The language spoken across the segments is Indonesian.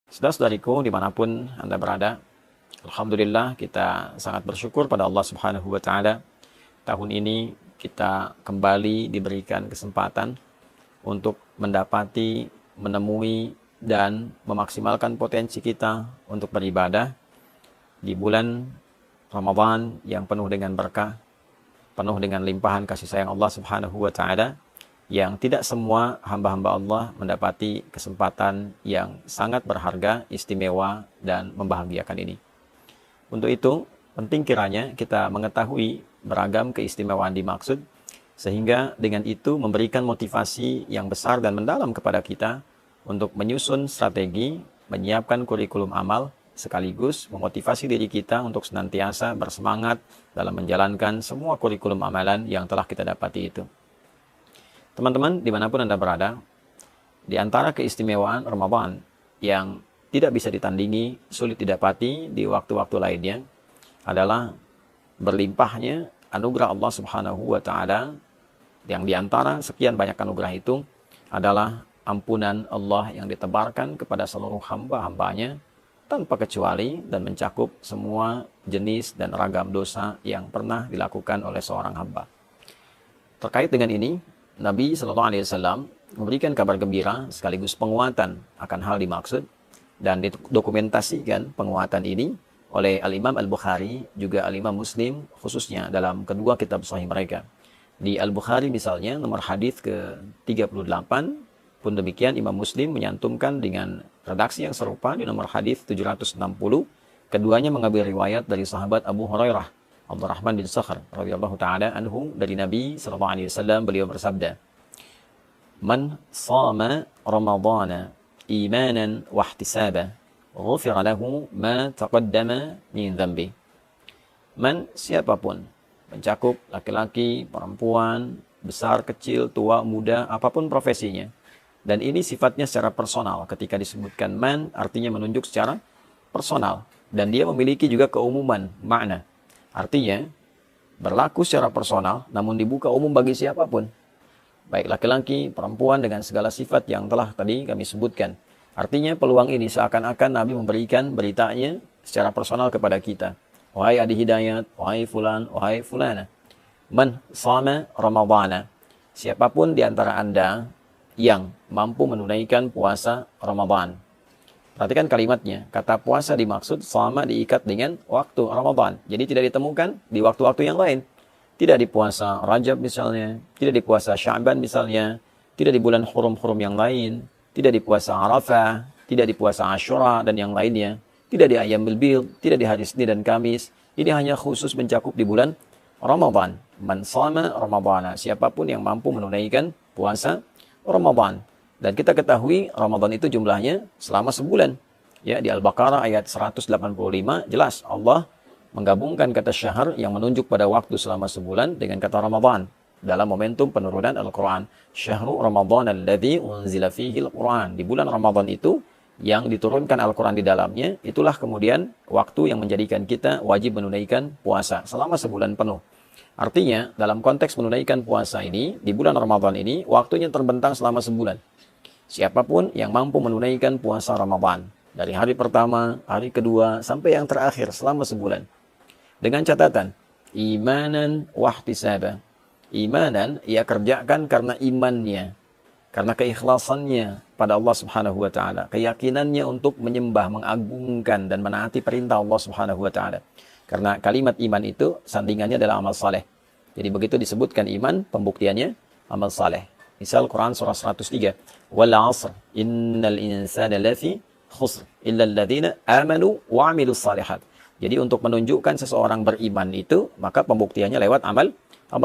Saudara-saudariku dimanapun Anda berada, Alhamdulillah kita sangat bersyukur pada Allah Subhanahu wa Ta'ala. Tahun ini kita kembali diberikan kesempatan untuk mendapati, menemui, dan memaksimalkan potensi kita untuk beribadah di bulan Ramadan yang penuh dengan berkah, penuh dengan limpahan kasih sayang Allah Subhanahu wa Ta'ala, yang tidak semua hamba-hamba Allah mendapati kesempatan yang sangat berharga, istimewa, dan membahagiakan ini. Untuk itu, penting kiranya kita mengetahui beragam keistimewaan dimaksud, sehingga dengan itu memberikan motivasi yang besar dan mendalam kepada kita untuk menyusun strategi, menyiapkan kurikulum amal, sekaligus memotivasi diri kita untuk senantiasa bersemangat dalam menjalankan semua kurikulum amalan yang telah kita dapati itu. Teman-teman, dimanapun Anda berada, di antara keistimewaan Ramadan yang tidak bisa ditandingi, sulit didapati di waktu-waktu lainnya, adalah berlimpahnya anugerah Allah Subhanahu wa Ta'ala, yang di antara sekian banyak anugerah itu adalah ampunan Allah yang ditebarkan kepada seluruh hamba-hambanya tanpa kecuali dan mencakup semua jenis dan ragam dosa yang pernah dilakukan oleh seorang hamba. Terkait dengan ini, Nabi SAW memberikan kabar gembira sekaligus penguatan akan hal dimaksud, dan didokumentasikan penguatan ini oleh Al-Imam Al-Bukhari juga Al-Imam Muslim, khususnya dalam kedua kitab sahih mereka. Di Al-Bukhari misalnya nomor hadis ke-38, pun demikian Imam Muslim menyantumkan dengan redaksi yang serupa di nomor hadis 760. Keduanya mengambil riwayat dari sahabat Abu Hurairah Abdurrahman bin Sakhr radhiyallahu taala anhu dari Nabi sallallahu alaihi wasallam, beliau bersabda, "Man shama Ramadhana imanan wa ihtisaban, ghufira lahu ma taqaddama min dhanbi." Man, siapapun, mencakup laki-laki, perempuan, besar, kecil, tua, muda, apapun profesinya. Dan ini sifatnya secara personal. Ketika disebutkan man, artinya menunjuk secara personal, dan dia memiliki juga keumuman makna. Artinya, berlaku secara personal, namun dibuka umum bagi siapapun. Baik laki-laki, perempuan, dengan segala sifat yang telah tadi kami sebutkan. Artinya peluang ini seakan-akan Nabi memberikan beritanya secara personal kepada kita. Wahai Adi Hidayat, wahai fulan, wahai fulana. Man shama Ramadhana. Siapapun di antara Anda yang mampu menunaikan puasa Ramadan. Perhatikan kalimatnya, kata puasa dimaksud sama diikat dengan waktu Ramadan. Jadi tidak ditemukan di waktu-waktu yang lain. Tidak di puasa Rajab misalnya, tidak di puasa Sya'ban misalnya, tidak di bulan hurum-hurum yang lain, tidak di puasa Arafah, tidak di puasa Asyura dan yang lainnya, tidak di Ayyamul Bid, tidak di hari Senin dan Kamis. Ini hanya khusus mencakup di bulan Ramadan. Man shama Ramadhana, siapapun yang mampu menunaikan puasa Ramadan. Dan kita ketahui Ramadan itu jumlahnya selama sebulan. Ya, di Al-Baqarah ayat 185 jelas Allah menggabungkan kata syahr yang menunjuk pada waktu selama sebulan dengan kata Ramadan dalam momentum penurunan Al-Quran. Syahrul Ramadan alladzi unzila fihi Al-Quran. Di bulan Ramadan itu yang diturunkan Al-Quran di dalamnya, itulah kemudian waktu yang menjadikan kita wajib menunaikan puasa selama sebulan penuh. Artinya, dalam konteks menunaikan puasa ini, di bulan Ramadan ini, waktunya terbentang selama sebulan. Siapapun yang mampu menunaikan puasa Ramadan dari hari pertama, hari kedua, sampai yang terakhir selama sebulan. Dengan catatan, imanan wahtisaba. Imanan ia kerjakan karena imannya, karena keikhlasannya pada Allah Subhanahu wa Ta'ala, keyakinannya untuk menyembah, mengagungkan dan menaati perintah Allah Subhanahu wa Ta'ala. Karena kalimat iman itu sandingannya adalah amal saleh. Jadi begitu disebutkan iman, pembuktiannya amal saleh. Misal Quran surah 103, wal 'asr innal insana lafi khusr illa alladziina amanu wa 'amilus shalihat. Jadi untuk menunjukkan seseorang beriman itu, maka pembuktiannya lewat amal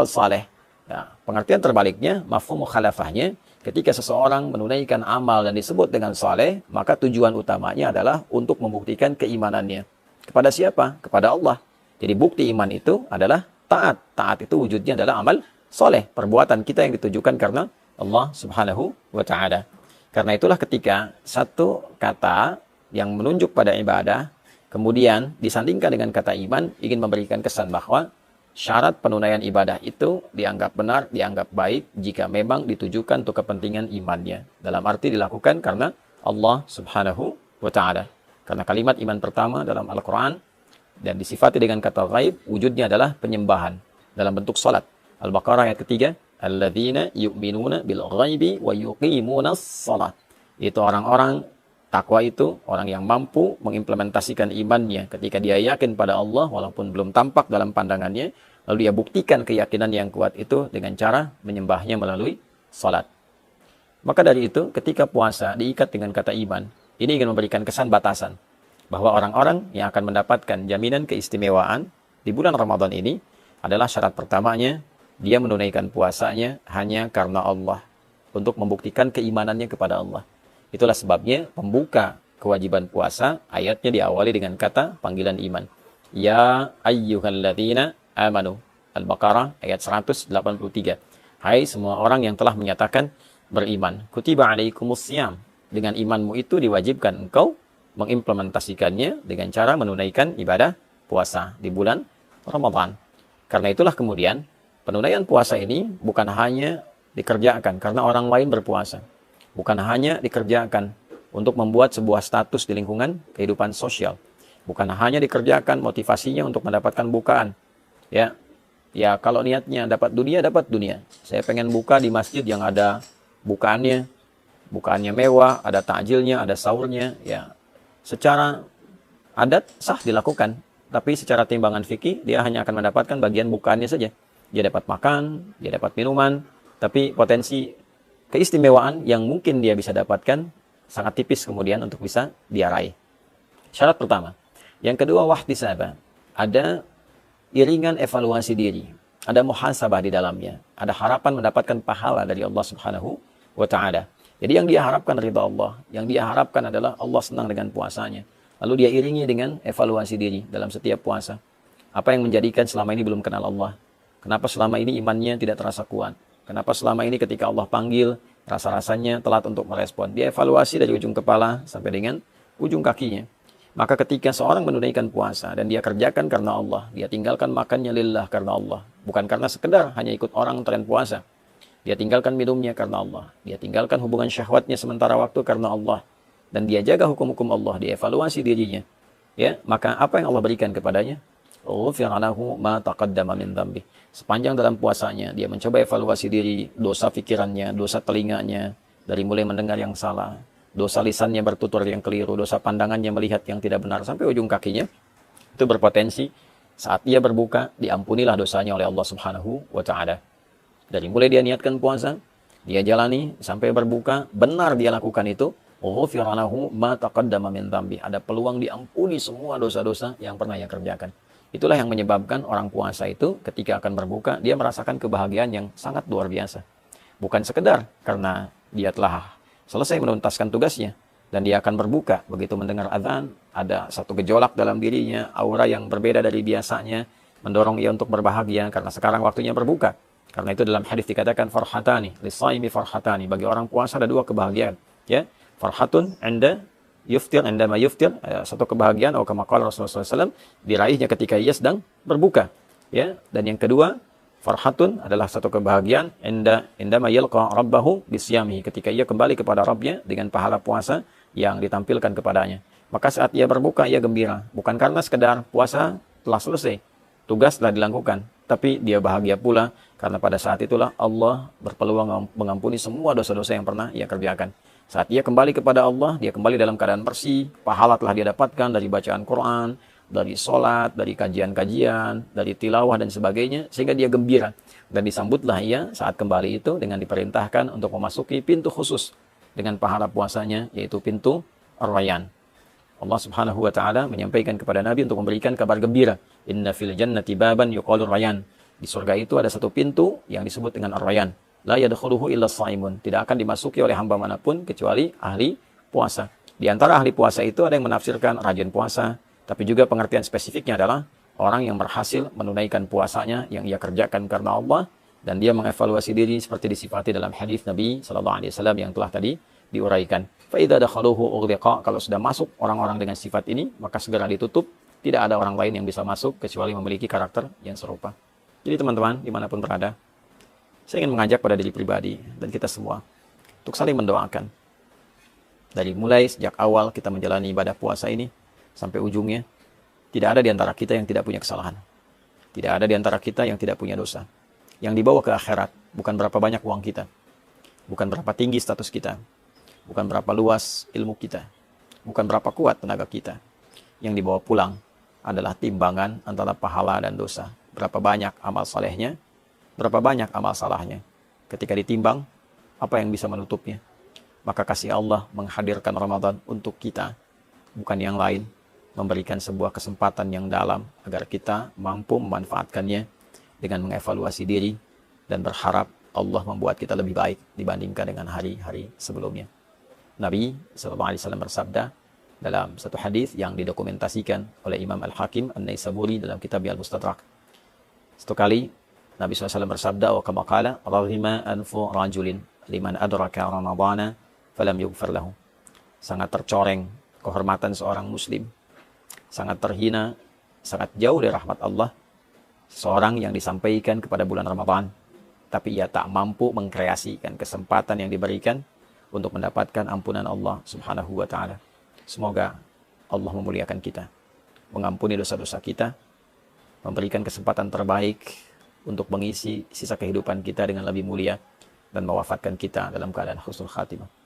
saleh. Nah, pengertian terbaliknya, mafhum mukhalafahnya, ketika seseorang menunaikan amal dan disebut dengan saleh, maka tujuan utamanya adalah untuk membuktikan keimanannya. Kepada siapa? Kepada Allah. Jadi bukti iman itu adalah taat. Taat itu wujudnya adalah amal saleh, perbuatan kita yang ditujukan karena Allah Subhanahu wa Ta'ala. Karena itulah ketika satu kata yang menunjuk pada ibadah kemudian disandingkan dengan kata iman, ingin memberikan kesan bahwa syarat penunaian ibadah itu dianggap benar, dianggap baik jika memang ditujukan untuk kepentingan imannya. Dalam arti dilakukan karena Allah Subhanahu wa ta'ala. Karena kalimat iman pertama dalam Al-Quran dan disifati dengan kata ghaib, wujudnya adalah penyembahan dalam bentuk salat. Al-Baqarah ayat ketiga, alladzina yu'minuna bil ghaibi wa yuqimunas salat. Itu orang-orang takwa itu, orang yang mampu mengimplementasikan imannya ketika dia yakin pada Allah walaupun belum tampak dalam pandangannya, lalu dia buktikan keyakinan yang kuat itu dengan cara menyembahnya melalui salat. Maka dari itu, ketika puasa diikat dengan kata iman, ini ingin memberikan kesan batasan bahwa orang-orang yang akan mendapatkan jaminan keistimewaan di bulan Ramadan ini adalah syarat pertamanya, dia menunaikan puasanya hanya karena Allah, untuk membuktikan keimanannya kepada Allah. Itulah sebabnya pembuka kewajiban puasa, ayatnya diawali dengan kata panggilan iman. Ya ayyuhalladzina amanu. Al-Baqarah ayat 183. Hai semua orang yang telah menyatakan beriman. Kutiba alaikumusiyam. Dengan imanmu itu diwajibkan engkau mengimplementasikannya dengan cara menunaikan ibadah puasa di bulan Ramadan. Karena itulah kemudian penunaian puasa ini bukan hanya dikerjakan karena orang lain berpuasa. Bukan hanya dikerjakan untuk membuat sebuah status di lingkungan kehidupan sosial. Bukan hanya dikerjakan motivasinya untuk mendapatkan bukaan. Ya, kalau niatnya dapat dunia. Saya pengen buka di masjid yang ada bukaannya mewah, ada takjilnya, ada sahurnya. Ya, secara adat sah dilakukan. Tapi secara timbangan fikih, dia hanya akan mendapatkan bagian bukaannya saja. Dia dapat makan, dia dapat minuman, tapi potensi keistimewaan yang mungkin dia bisa dapatkan sangat tipis kemudian untuk bisa dia raih. Syarat pertama. Yang kedua, wahtisabah. Ada iringan evaluasi diri. Ada muhasabah di dalamnya. Ada harapan mendapatkan pahala dari Allah Subhanahu wa ta'ala. Jadi yang dia harapkan ridha Allah. Yang dia harapkan adalah Allah senang dengan puasanya. Lalu dia iringi dengan evaluasi diri dalam setiap puasa. Apa yang menjadikan selama ini belum kenal Allah? Kenapa selama ini imannya tidak terasa kuat? Kenapa selama ini ketika Allah panggil, rasa-rasanya telat untuk merespon? Dia evaluasi dari ujung kepala sampai dengan ujung kakinya. Maka ketika seorang menunaikan puasa dan dia kerjakan karena Allah, dia tinggalkan makannya lillah karena Allah. Bukan karena sekedar hanya ikut orang tren puasa. Dia tinggalkan minumnya karena Allah. Dia tinggalkan hubungan syahwatnya sementara waktu karena Allah. Dan dia jaga hukum-hukum Allah, dia evaluasi dirinya. Ya, maka apa yang Allah berikan kepadanya? Ghufira lahu ma taqaddama min dzambi. Sepanjang dalam puasanya, dia mencoba evaluasi diri, dosa pikirannya, dosa telinganya, dari mulai mendengar yang salah, dosa lisannya bertutur yang keliru, dosa pandangannya melihat yang tidak benar, sampai ujung kakinya, itu berpotensi saat ia berbuka, diampunilah dosanya oleh Allah Subhanahu wa ta'ala. Dari mulai dia niatkan puasa, dia jalani, sampai berbuka, benar dia lakukan itu, ghufira lahu ma taqaddama min dzambi. Ada peluang diampuni semua dosa-dosa yang pernah ia kerjakan. Itulah yang menyebabkan orang puasa itu ketika akan berbuka, dia merasakan kebahagiaan yang sangat luar biasa. Bukan sekedar karena dia telah selesai menuntaskan tugasnya, dan dia akan berbuka. Begitu mendengar azan, ada satu gejolak dalam dirinya, aura yang berbeda dari biasanya, mendorong ia untuk berbahagia karena sekarang waktunya berbuka. Karena itu dalam hadis dikatakan farhatani, lisaimi farhatani. Bagi orang puasa ada dua kebahagiaan. Ya, farhatun indama yuftir, satu kebahagiaan atau kama qala Rasulullah SAW, diraihnya ketika ia sedang berbuka. Ya, dan yang kedua, farhatun adalah satu kebahagiaan indama yalqa rabbahu bisyamihi, ketika ia kembali kepada Rabbnya dengan pahala puasa yang ditampilkan kepadanya. Maka saat ia berbuka, ia gembira. Bukan karena sekedar puasa telah selesai, tugas telah dilakukan, tapi dia bahagia pula karena pada saat itulah Allah berpeluang mengampuni semua dosa-dosa yang pernah ia kerjakan. Saat dia kembali kepada Allah, dia kembali dalam keadaan bersih, pahala telah dia dapatkan dari bacaan Quran, dari sholat, dari kajian-kajian, dari tilawah dan sebagainya, sehingga dia gembira. Dan disambutlah ia saat kembali itu dengan diperintahkan untuk memasuki pintu khusus dengan pahala puasanya, yaitu pintu Ar-Rayyan. Allah Subhanahu wa ta'ala menyampaikan kepada Nabi untuk memberikan kabar gembira. Inna fil jannati baban yuqalu Rayyan. Di surga itu ada satu pintu yang disebut dengan Ar-Rayyan. La yadkhuluhu illa shaimun. Tidak akan dimasuki oleh hamba manapun kecuali ahli puasa. Di antara ahli puasa itu ada yang menafsirkan rajin puasa, tapi juga pengertian spesifiknya adalah orang yang berhasil menunaikan puasanya yang ia kerjakan karena Allah, dan dia mengevaluasi diri seperti disifati dalam hadis Nabi sallallahu alaihi wasallam yang telah tadi diuraikan. Fa idza dakhaluhu ughliqa, kalau sudah masuk orang-orang dengan sifat ini, maka segera ditutup. Tidak ada orang lain yang bisa masuk kecuali memiliki karakter yang serupa. Jadi teman-teman, dimanapun berada, saya ingin mengajak pada diri pribadi dan kita semua untuk saling mendoakan. Dari mulai sejak awal kita menjalani ibadah puasa ini sampai ujungnya, tidak ada di antara kita yang tidak punya kesalahan. Tidak ada di antara kita yang tidak punya dosa. Yang dibawa ke akhirat bukan berapa banyak uang kita, bukan berapa tinggi status kita, bukan berapa luas ilmu kita, bukan berapa kuat tenaga kita. Yang dibawa pulang adalah timbangan antara pahala dan dosa. Berapa banyak amal salehnya, berapa banyak amal salahnya. Ketika ditimbang, apa yang bisa menutupnya? Maka kasih Allah menghadirkan Ramadan untuk kita, bukan yang lain, memberikan sebuah kesempatan yang dalam agar kita mampu memanfaatkannya dengan mengevaluasi diri dan berharap Allah membuat kita lebih baik dibandingkan dengan hari-hari sebelumnya. Nabi SAW bersabda dalam satu hadis yang didokumentasikan oleh Imam Al-Hakim An-Naisaburi dalam kitab Al-Mustadrak. Satu kali Nabi SAW bersabda, wa kama qala raghima anfu rajulin liman adraka ramadhana falam yughfar lahu. Sangat tercoreng kehormatan seorang muslim, sangat terhina, sangat jauh dari rahmat Allah, seorang yang disampaikan kepada bulan Ramadan, tapi ia tak mampu mengkreasikan kesempatan yang diberikan untuk mendapatkan ampunan Allah Subhanahu wa Ta'ala. Semoga Allah memuliakan kita, mengampuni dosa-dosa kita, memberikan kesempatan terbaik untuk mengisi sisa kehidupan kita dengan lebih mulia, dan mewafatkan kita dalam keadaan husnul khatimah.